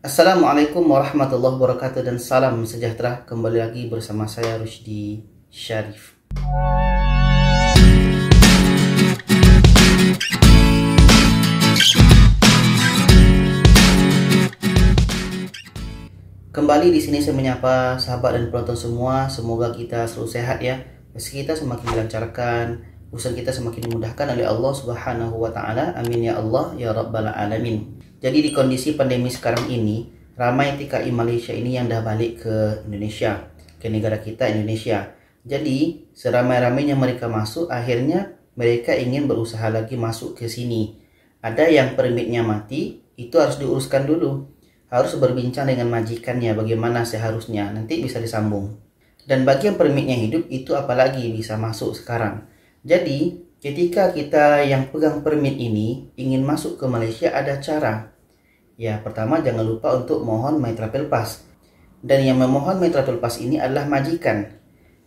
Assalamualaikum warahmatullahi wabarakatuh dan salam sejahtera. Kembali lagi bersama saya Rusdi Syarif. Kembali di sini saya menyapa sahabat dan penonton semua. Semoga kita selalu sehat ya. Meski kita semakin dilancarkan, urusan kita semakin dimudahkan oleh Allah Subhanahu wa taala. Amin ya Allah ya rabbal alamin. Jadi di kondisi pandemi sekarang ini, ramai TKI Malaysia ini yang dah balik ke Indonesia, ke negara kita Indonesia. Jadi seramai-ramainya mereka masuk, akhirnya mereka ingin berusaha lagi masuk ke sini. Ada yang permitnya mati, itu harus diuruskan dulu. Harus berbincang dengan majikannya bagaimana seharusnya, nanti bisa disambung. Dan bagi yang permitnya hidup, itu apalagi bisa masuk sekarang. Jadi ketika kita yang pegang permit ini ingin masuk ke Malaysia, ada cara. Ya, pertama jangan lupa untuk mohon My Travel Pass. Dan yang memohon My Travel Pass ini adalah majikan.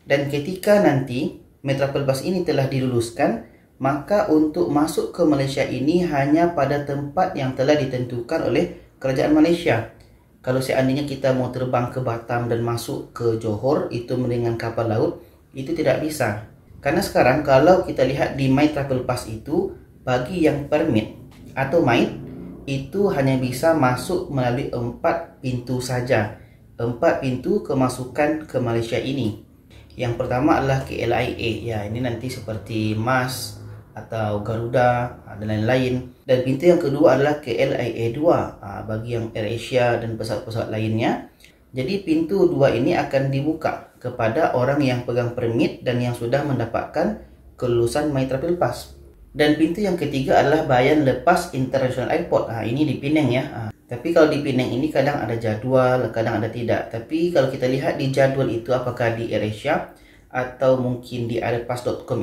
Dan ketika nanti My Travel Pass ini telah diluluskan, maka untuk masuk ke Malaysia ini hanya pada tempat yang telah ditentukan oleh Kerajaan Malaysia. Kalau seandainya kita mau terbang ke Batam dan masuk ke Johor, itu dengan kapal laut, itu tidak bisa. Karena sekarang kalau kita lihat di My Travel Pass itu, bagi yang permit atau MITE, itu hanya bisa masuk melalui 4 pintu saja. 4 pintu kemasukan ke Malaysia ini. Yang pertama adalah KLIA. Ya, ini nanti seperti MAS atau Garuda dan lain-lain. Dan pintu yang kedua adalah KLIA 2 bagi yang AirAsia dan pesawat-pesawat lainnya. Jadi pintu 2 ini akan dibuka kepada orang yang pegang permit dan yang sudah mendapatkan kelulusan My Travel Pass. Dan pintu yang ketiga adalah Bayan Lepas International Airport. Ini di Penang ya. Tapi kalau di Penang ini kadang ada jadwal, kadang ada tidak. Tapi kalau kita lihat di jadwal itu, apakah di AirAsia atau mungkin di airpass.com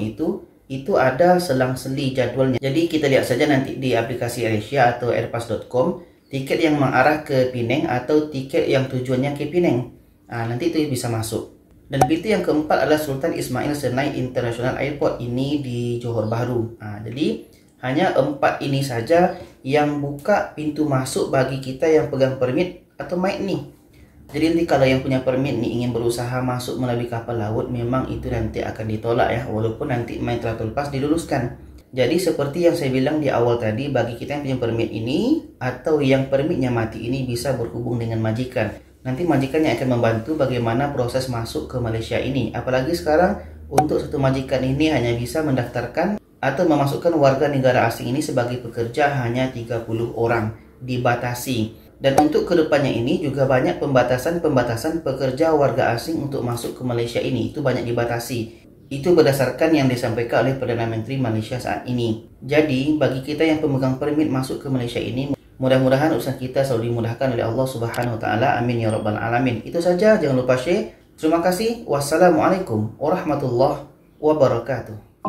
itu ada selang-seli jadwalnya. Jadi kita lihat saja nanti di aplikasi AirAsia atau airpass.com, tiket yang mengarah ke Penang atau tiket yang tujuannya ke Penang. Nanti itu bisa masuk. Dan pintu yang keempat adalah Sultan Ismail Senai International Airport, ini di Johor Bahru. Jadi hanya 4 ini saja yang buka pintu masuk bagi kita yang pegang permit atau MITE nih. Jadi nanti kalau yang punya permit nih ingin berusaha masuk melalui kapal laut, memang itu nanti akan ditolak ya, walaupun nanti My Travel Pass diluluskan. Jadi seperti yang saya bilang di awal tadi, bagi kita yang punya permit ini atau yang permitnya mati ini bisa berhubung dengan majikan. Nanti majikannya akan membantu bagaimana proses masuk ke Malaysia ini. Apalagi sekarang untuk satu majikan ini hanya bisa mendaftarkan atau memasukkan warga negara asing ini sebagai pekerja hanya 30 orang, dibatasi. Dan untuk kedepannya ini juga banyak pembatasan pekerja warga asing untuk masuk ke Malaysia ini, itu banyak dibatasi. Itu berdasarkan yang disampaikan oleh Perdana Menteri Malaysia saat ini. Jadi bagi kita yang pemegang permit masuk ke Malaysia ini, mudah-mudahan urusan kita selalu dimudahkan oleh Allah Subhanahu wa taala. Amin ya rabbal alamin. Itu saja, jangan lupa share. Terima kasih. Wassalamualaikum warahmatullahi wabarakatuh.